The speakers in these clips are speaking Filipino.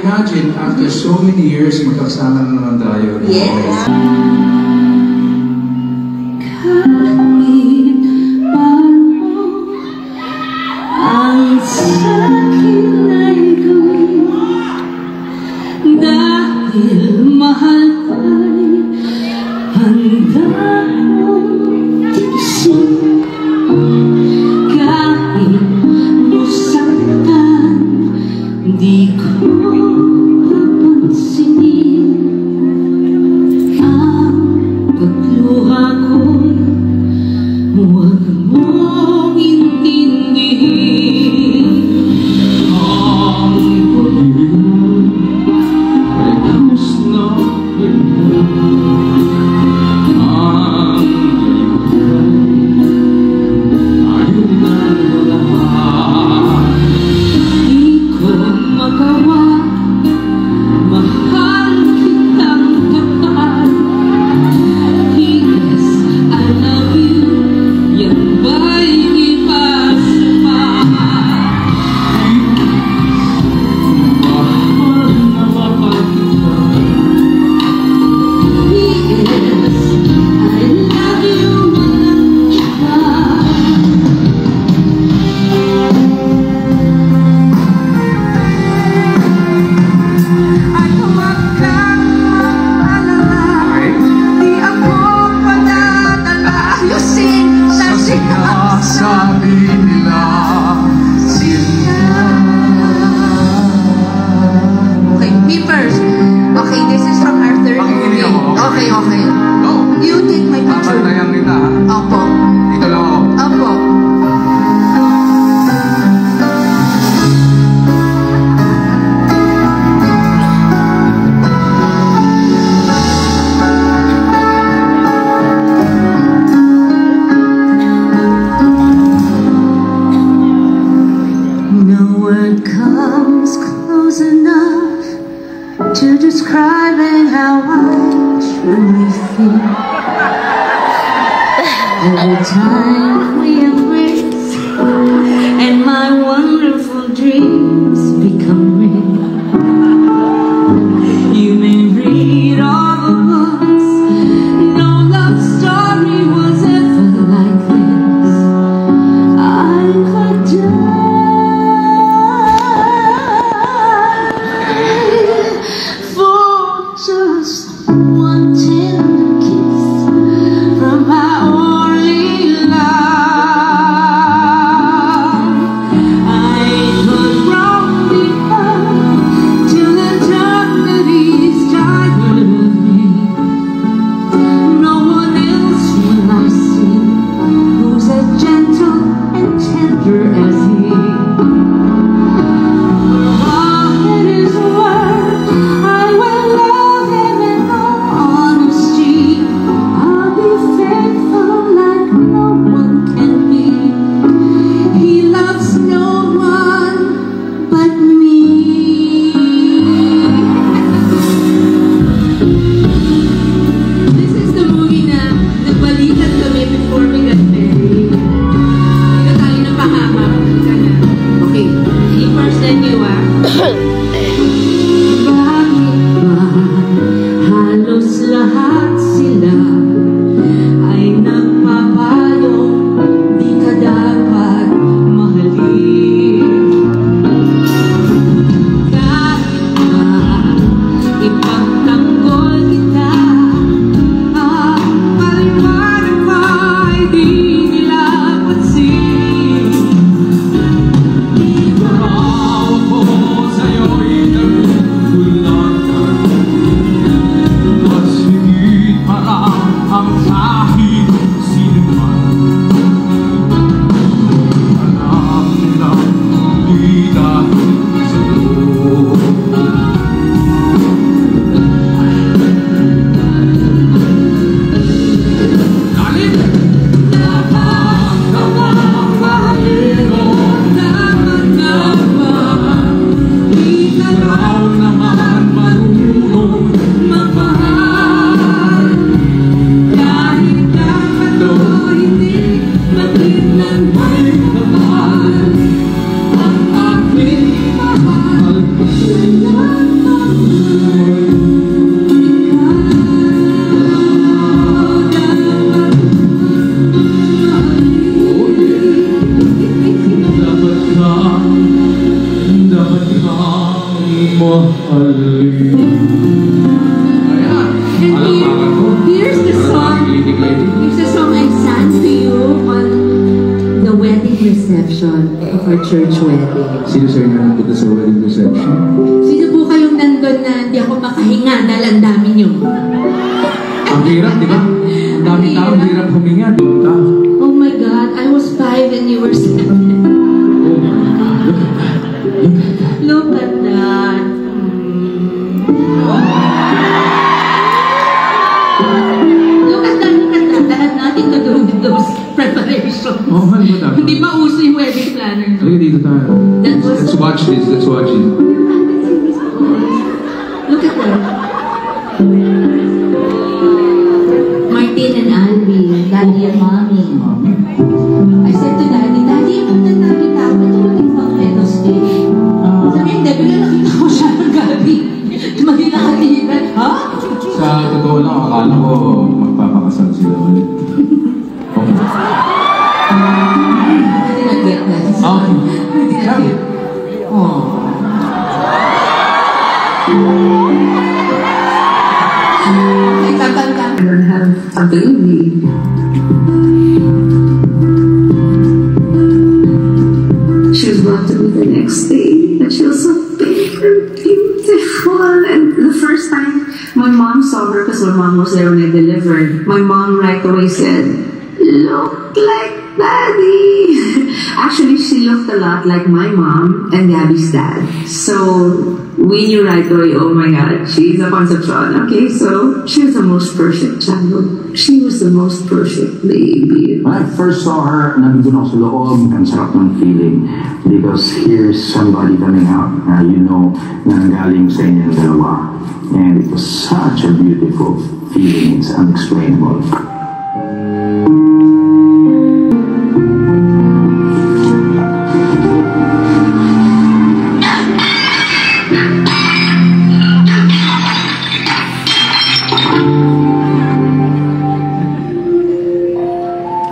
Imagine, after so many years, magkakasama na naman tayo. Yes. To describing how I truly feel every time we embrace and my wonderful dreams become real. You may read all the books, no love story was ever like this. I could die just one tender kiss from my only love. Hallelujah. Ayan. And Palakpakan ko. here's the song. Here's the song I sang to you on the wedding reception of our church wedding. Sino sa inyo nandito sa wedding reception? Sino po kayong nandun na hindi ako makahinga dahil ang dami niyo? Ang hirap, di ba? Ang dami tao, ang hirap huminga. Doon ka. Oh my God, I was 5 and you were 7. Oh my God. Look at that. Look at that. Look at that, look at that. That had nothing to do with those preparations. Oh, ano ba dapat? Hindi pa uso yung wedding planner. Halika dito tayo. Let's watch this. Let's watch it. Look at that. Martin and Alvin, Daddy and Mommy. I said to Daddy, Daddy, ang namin ako, ito maging pang Vedos Day. Sabi hindi, bigla nakita ko siya ng gabi. Maging nakatigan. Ha? Sa totoo lang, akala ko magpapakasal sila ulit. Okay. Hindi nag-get na. Okay. Hindi nag-get. Oh. Ay, tagal-tagal. And have a baby. She was brought to me the next day, and she was so big and beautiful. And the first time my mom saw her, because my mom was there when I delivered, my mom right away said, "Look like Daddy." Actually, she looked a lot like my mom and Gabby's dad. So we knew right away, oh my God, she's a conception. Okay, so she was the most perfect child. She was the most perfect baby. When I first saw her, nandun ako sa loob, ang sarap ng feeling. Because here's somebody coming out na you know, na galing sa inyong dalawa. And it was such a beautiful feeling. It's unexplainable.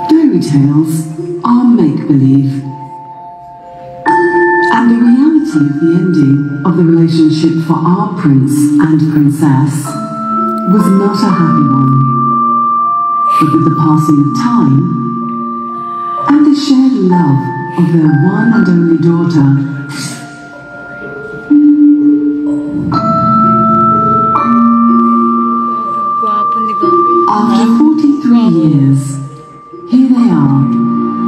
Fairy tales are make-believe. And the reality of the ending of the relationship for our prince and princess was not a happy one. But with the passing of time and the shared love of their one and only daughter, after 43 years, here they are,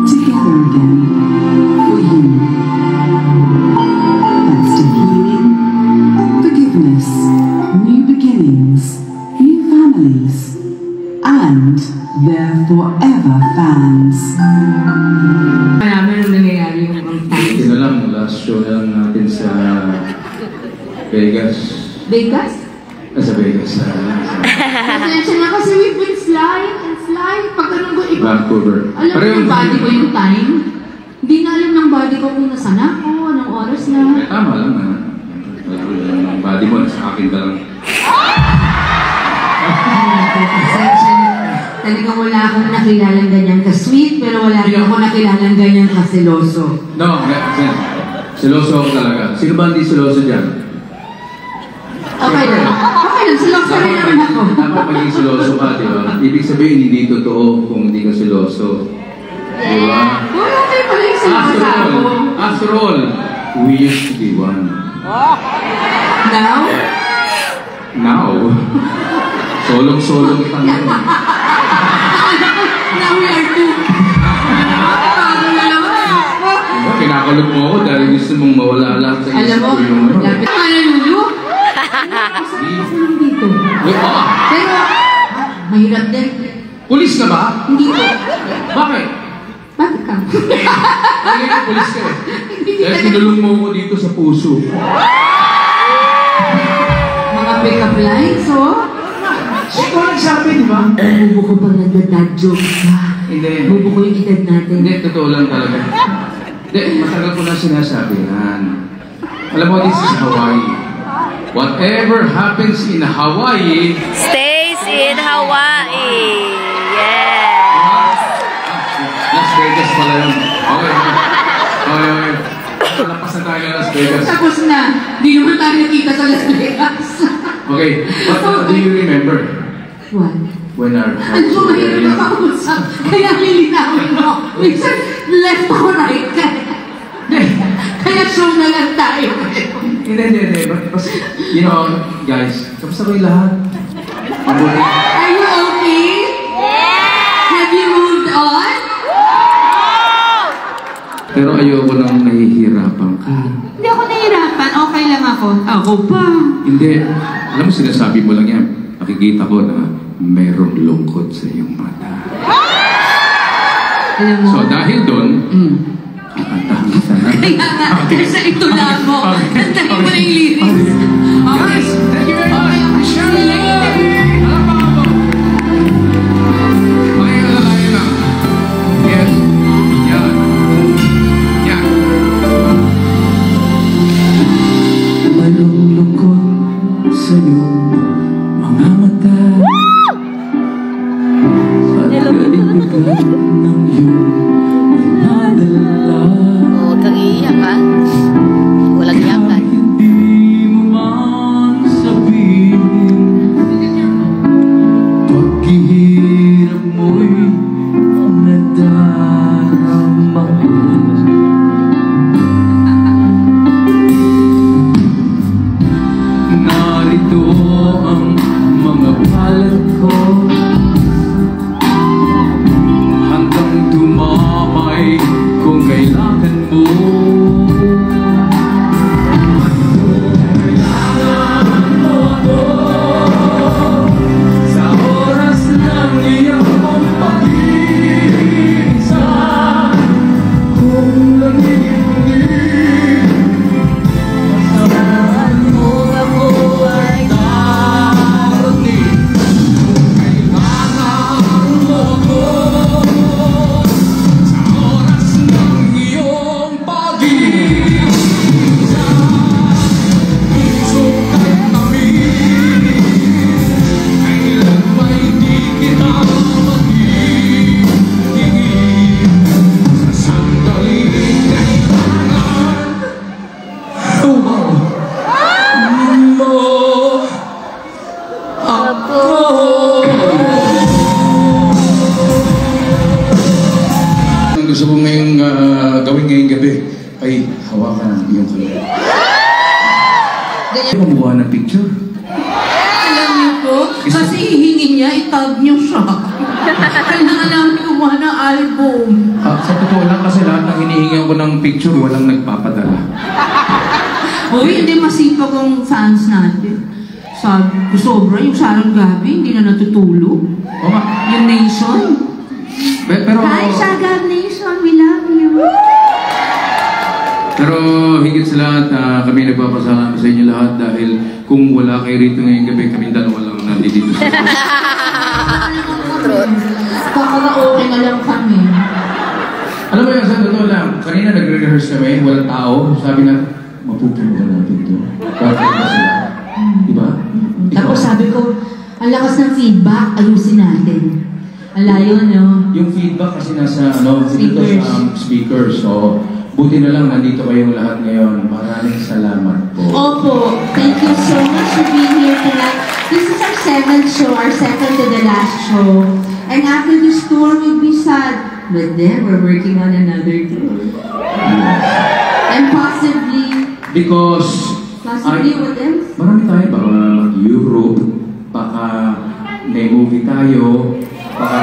together again, for you. Thanks to healing, forgiveness, new beginnings, new families, and their forever fans. Marami nang nangyayari yung mga times. Ito na lang, last show na lang natin sa Vegas. Vegas? Sa Vegas. Attention na kasi we've been flying and flying. Pag ganun ko, Vancouver. alam mo yung body ko yung time? Hindi na alam ng body ko kung nasaan ako, anong oras na. Tama lang na. Ang body mo, nasa akin ka lang. Talagang wala akong nakilalang ganyan ka-sweet, pero wala rin ako nakilalang ganyan ka-seloso. No, seloso ako talaga. Sino ba hindi seloso dyan? Okay lang. Okay lang, seloso rin naman ako. Dapat maging seloso ka, di ba? Ibig sabihin, hindi totoo kung hindi ka seloso. Di ba? Wala kayo pala yung seloso ako. After all, we used to be one. Now? Now? Solong-solong pa ngayon. Now we are two. Paano na naman? Diba, kinakalog mo ako dahil gusto mong mawala lang sa Alam isip mo, ko yung ano. lapit ka na Lulu. Masarap ako lang dito. Pero, mahirap din. Pulis ka ba? Hindi ko. Bakit? Bakit ka? Ay, pulis ka eh. Kaya tinulong mo ako dito sa puso. Mga pick-up lines, oh. Ikaw nagsabi, di ba? Bubo ko pag nagda-dad jokes ka. Hindi. Bubo ko yung edad natin. Hindi, totoo lang talaga. Hindi, matagal ko na sinasabi yan. Alam mo, this is Hawaii. Whatever happens in Hawaii, Stays in Hawaii. Yes. Las Vegas pala yun. Okay. Okay, okay. Lapas na tayo ng Las Vegas. Tapos na, di naman tayo nakita sa Las Vegas. Okay, what do you remember? What? When our Ano hearts mo were very mahirap young? makausap? Kaya lilinawin mo. Minsan, left ako right ka. Kaya show na lang tayo. Hindi. But, you know, guys, kamusta kayo lahat? Mabuti. Are you okay? Have you moved on? Pero ayoko nang nahihirapan ka. Hindi ako nahihirapan. Okay lang ako. Ako pa. Hindi. Alam mo, sinasabi mo lang yan. Nakikita ko na merong lungkot sa iyong mata. Alam mo? So, dahil doon, kantahan kita na. Kaya nga, kasi ito lang mo. Kantahin mo na yung lyrics. Guys, thank you very much. Michelle, palakpakan po. Okay, alalayan lang. Yes. Yan. Yan. Merong lungkot sa iyong mga mata at kaibigan ng iyong nadala. Oo, kag-iiyak ka. Walang iyakan. Hindi mo man sabihin, paghihirap mo'y nadarama. Narito ang mga palad ko hanggang dumamay kung kailangan mo. Kailangan mo ako sa oras ng iyong pag-iisa. Kung nangingin saan mo ako ay darating. Kailangan mo ako sa oras ng iyong pag-iisa. Puso at tamin, kailan ba'y di kita mag-iingin? Sa sandaling kailangan mo ako. Ang gusto ko ngayong gawin ngayong gabi ay hawakan ang iyong kalooban. Ganyan. Kumuha ng picture. Alam niyo po, kasi hihingi niya, itag niyo siya. Kailangan namin kumuha ng album. Sa totoo lang kasi lahat ng hinihingan ko ng picture, walang nagpapadala. Uy, hindi masipag ang fans natin. Sabi ko, sobra yung Sharon Gabi, hindi na natutulog. O nga, Yung Nation. pero... Shagab Nation, we love you. Pero higit sa lahat, kami nagpapasalamat sa inyo lahat dahil kung wala kayo rito ngayong gabi, kami dalawa lang nandito sa Kaka-okay na lang kami. Alam mo yan, sa totoo lang, kanina nagre-rehearse kami, walang tao, sabi na, mapupunta natin ito. Bakit ba sila? Diba? Tapos sabi ko, ang lakas ng feedback, ayusin natin. Ang layo, no? Yung feedback kasi nasa dito Speakers. sa speakers. So, buti na lang nandito kayong lahat ngayon. Maraming salamat po. Opo, thank you so much for being here tonight. This is our 7th show, our second to the last show. And after this tour, we'll be sad. But then, we're working on another tour. And possibly, Because what else? marami tayo, baka Europe, baka may movie tayo, baka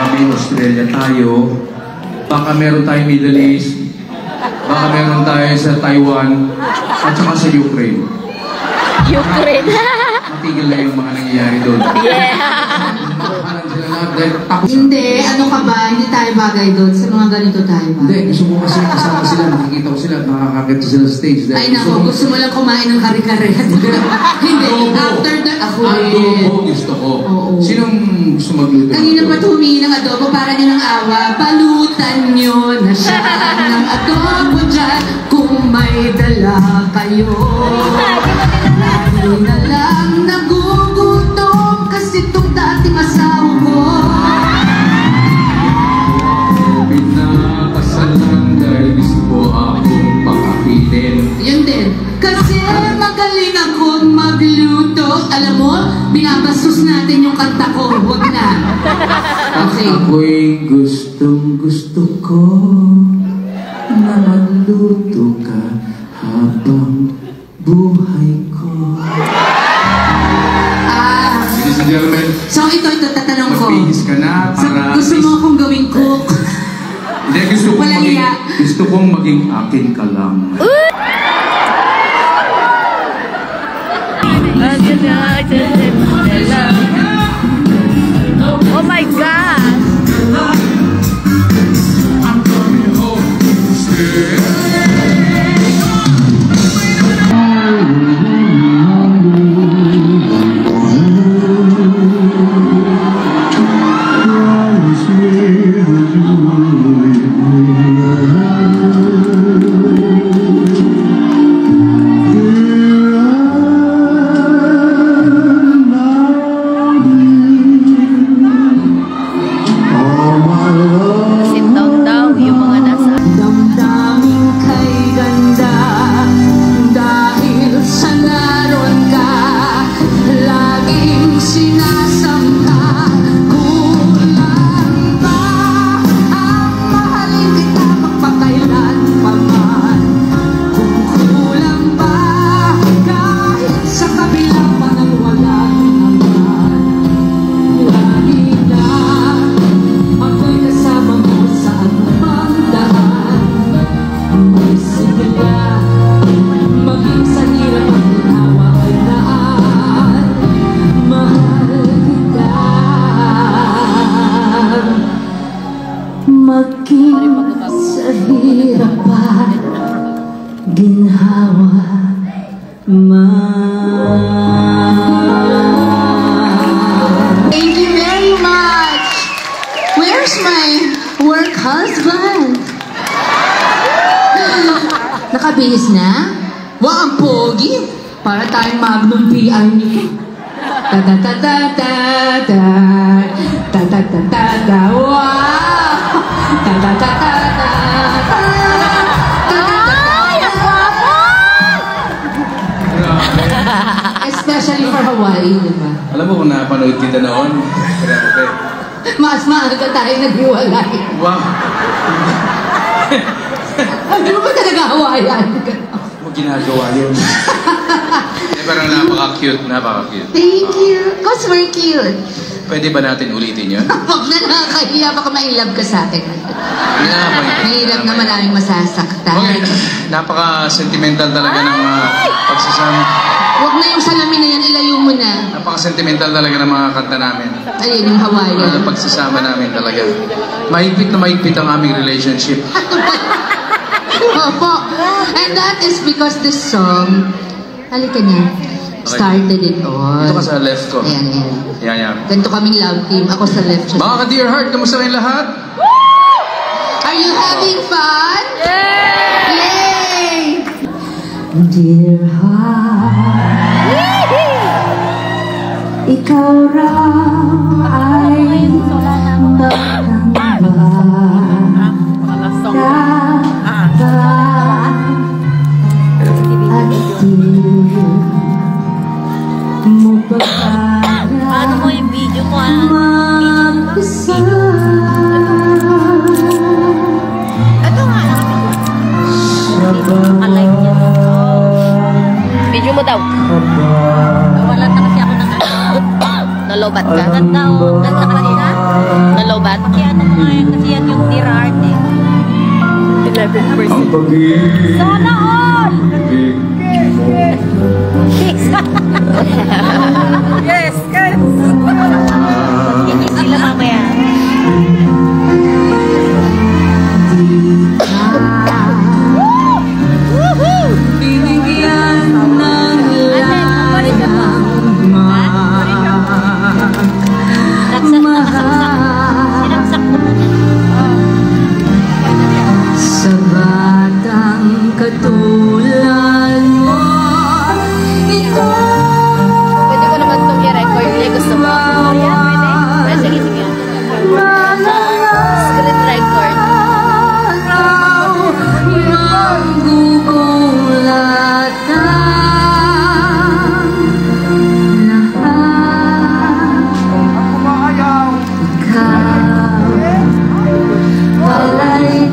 may Australia tayo, baka meron tayong Middle East, baka meron tayo sa Taiwan, at saka sa Ukraine. Ukraine. Matigil na yung mga nangyayari doon. Makahalan sila lahat dahil takot. Hindi, ano ka ba? Hindi tayo bagay doon. Sa mga ganito tayo ba? Hindi, gusto mo kasi kasama sila, nakikita ko sila, nakakakit sila sa stage. Ay nako, gusto mo lang kumain ng kare-kare. Hindi, after that, ako Adobo gusto ko. Oo. Sinong gusto magluto? Kanina pa humingi ng adobo para niyo ng awa. Balutan niyo na siya ng adobo dyan kung may dala kayo. Lalo na lang nagugutom kasi itong dating asawa ko. Pinakasal lang dahil gusto ko ako. ko na magluto ka habang buhay ko. Ladies and gentlemen, So ito, tatanong ko. magbihis ka na So, para... gusto mo akong gawing cook? Hindi, Walang iya. gusto kong maging akin ka lang. Oh my God! I'm coming home to stay. Sit down daw yung mga nasa... Damdamin kay ganda dahil sa naroon ka. Laging sinasamba. Kulang ba ang mahalin kita magpakailan pa man? Kung kulang ba kahit sa kabilang pa ng walang hanggan? Lagi na ako'y kasama mo sa anumang daan. May sigla, maging sa hirap at ginawa ay daan. Mahal kita. Maging sa hirap at ginhawa Thank you very much. Where's my work husband? Nakabihis na? Wow, ang pogi! Para tayong Magnum PR nito. Ta-ta-ta-ta-ta-ta. Ta-ta-ta-ta-ta. Wow! Ta-ta-ta-ta-ta. Especially for Hawaii, di ba? Alam mo kung napanood kita noon? Grabe. Mas maaga tayo naghiwalay. Wow. Ay, di mo ba talaga Hawaiian? Mo ginagawa yun. Parang napaka-cute, napaka-cute. Thank you. Cause we're cute. Pwede ba natin ulitin yun? Huwag na nakakahiya, baka mailab ka sa akin. Mahirap na maraming masasaktan. Okay, napaka-sentimental talaga ng pagsasama. Huwag na yung salamin na yan, ilayo mo na. Napaka-sentimental talaga ng mga kanta namin. Ayun, yung Hawaiian. Ang pagsasama namin talaga. Mahigpit na mahigpit ang aming relationship. Opo. And that is because this song, halika niya, started it all. Ito ka sa left ko. Ayan, ayan. Yan, yan. Ganito kaming love team. Ako sa left siya. Mga ka-dear heart, kamusta kayong lahat? Are you having fun? Yay! Dear heart, ikaw raw ay magkamba. Paano mo yung video mo? Ito nga. Nakalive niya. Video mo daw. Wala na kasi ako ng nalobat ka? Ganda o. Ganda ka kasi na? Nalobat? Pakiano mo nga yun kasi yan yung dear heart eh. 11%. Sana all! Yes, guys! Hindi sila mamaya. Binigyan ng Sinaksak mo muna. sa batang katulad mo. Ito Pwede ko naman itong i-record niya. Gusto mo? Yan, pwede? Pwede, sige, sige. Screen record. Wala'y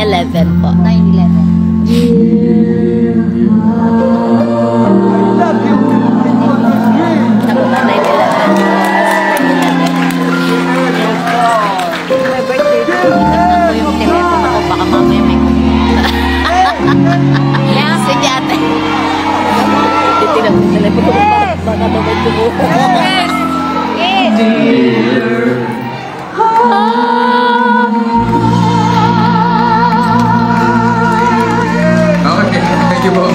9/11 po. 9/11. Ako na 9/11. My birthday. Tignan ko yung telepono ko. Baka mamaya may sige ate. Titignan ko yung telepono ko. Baka daw may tumuho. Yes! Yes! Okay, thank you po.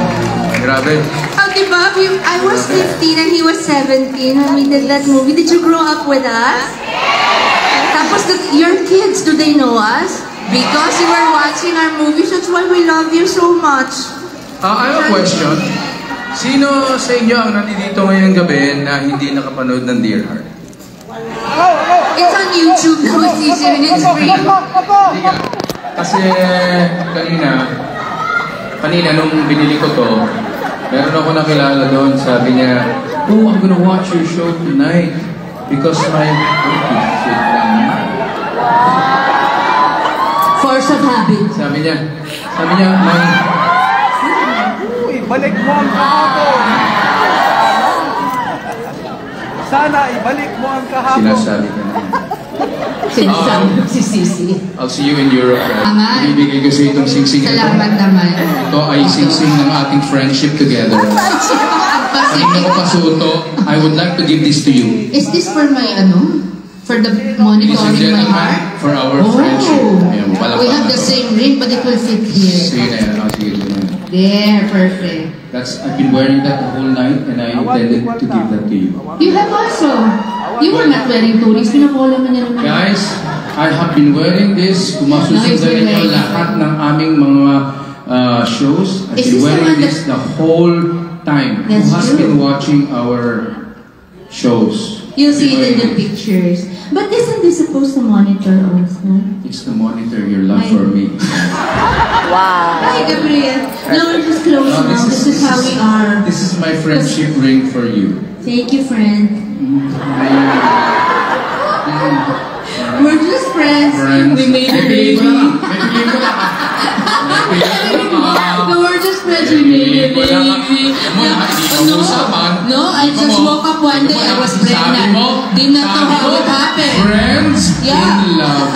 Grabe. Oh, diba? I was 15 and he was 17 when we did that movie. Did you grow up with us? Tapos, your kids, do they know us? Because you were watching our movies, that's why we love you so much. I have a question. Sino sa inyo ang nandito ngayong gabi na hindi nakapanood ng Dear Heart? It's on YouTube now, it's easy and it's free. Hindi ka. Kasi kanina nung binili ko to, meron ako nakilala doon, sabi niya, "Oh, I'm gonna watch your show tonight because my..." Force of habit. Sabi niya, my... Uy, balik mo ang kahapon. Sana ibalik mo ang kahapon. Sinasabi ka na. Sinasabi si Sisi. I'll see you in Europe, right? Aman. Ibibigay ko sa itong singsing ito. Salamat naman. Ito ay singsing ng ating friendship together. Kanina ko pasuto, I would like to give this to you. Is this for my For the Ladies and monitoring my gentlemen, heart? for our friendship. Ayan, We have the same ring, but it will fit here. Sige na yan. Sige na yan. There, perfect. I've been wearing that the whole night and I intended to give that to you. You have also. You were not wearing tourist. Pinapolo mo niya naman. Guys, I have been wearing this. Kung masusundan niyo lahat ng aming mga shows, I've been wearing this the whole time. Who has been watching our shows? You'll see it in the pictures. But isn't this supposed to monitor also? It's to monitor your love for me. Wow. Hi, Gabriel. No, we're just close now. This is how we are. This is my friendship ring for you. Thank you, friend. We're just friends. We made a baby. No, we're just friends. We made a baby. No, I just woke up one day. I was pregnant. Didn't know how it happened. Friends in love.